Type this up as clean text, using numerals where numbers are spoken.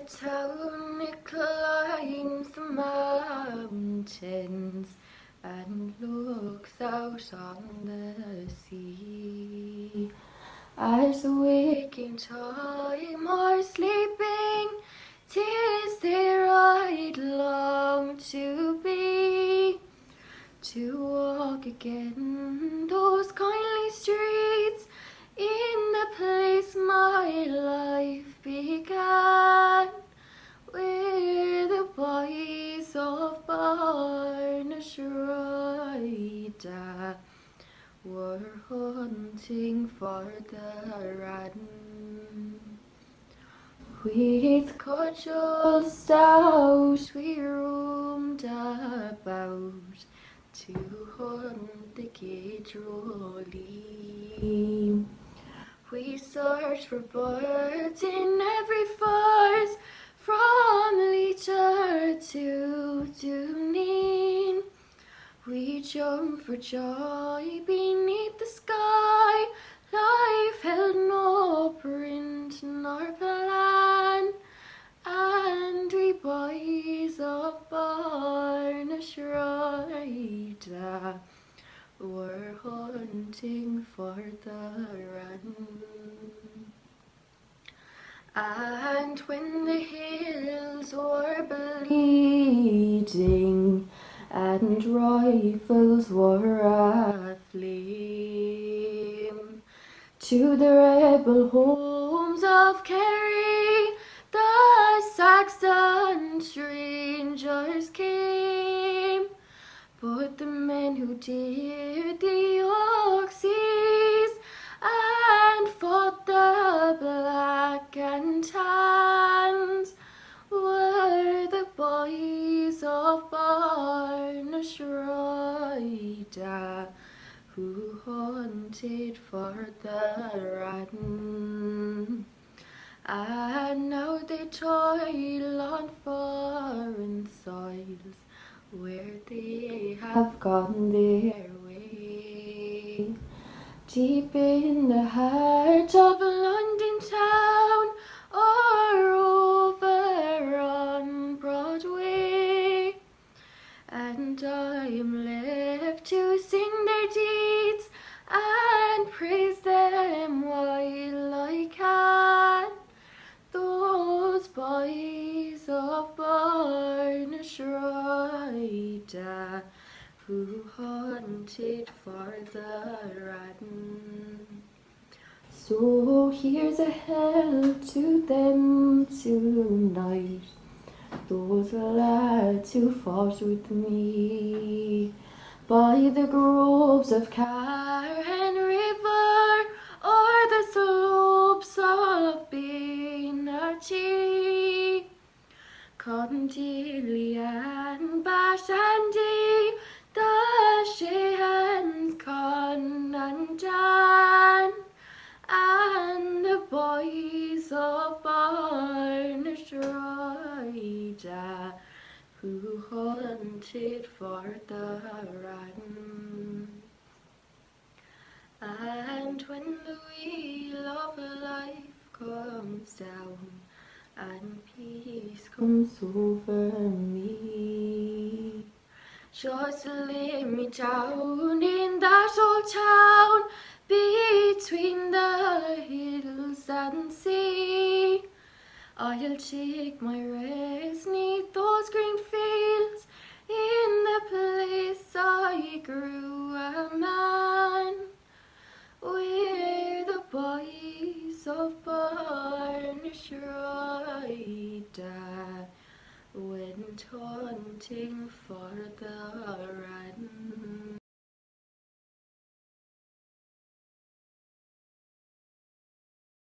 town, it climbs the mountains and looks out on the sea. As the waking time are sleeping, 'tis there I'd long to be, to walk again those kindly streets in the place my life began, where the boys of Ballylongford Tarbert were hunting for the ratten. With cudgels stout we roamed about to hunt the Chiarraí. We searched for birds in every forest, from Fleadh to Dooneen. We jumped for joy beneath the sky. Life held no print nor plan, and we boys of Ballylongford Tarbert were hunting for the ratten. And when the hills were bleeding and rifles were aflame, to the rebel homes of Ciarraí the Saxon strangers came. But the men who dared the oak seas and fought the black and tans were the boys of Ballylongford Tarbert who hunted for the ratten. And now they toil on foreign soils, where they have gone their way. Deep in the heart of London town, or over on Broadway, and I am left to sing their deeds and praise them while I can. Those boys of Ballylongford Tarbert who hunted for the ratten. So here's a health to them tonight, those lads who fought with me by the groves of Caoimhe River or the slopes of Bhéarla, Condilly and Bashandy, the Sheehan's Con and Dan, and the boys of Ballylongford Tarbert who hunted for the ratten. And when the wheel of life comes down and peace comes over me, just lay me down in that old town between the hills and sea. I'll take my rest 'neath those green fields, in the place I grew a man, where the boys of Ballylongford Tarbert went hunting for the ratten.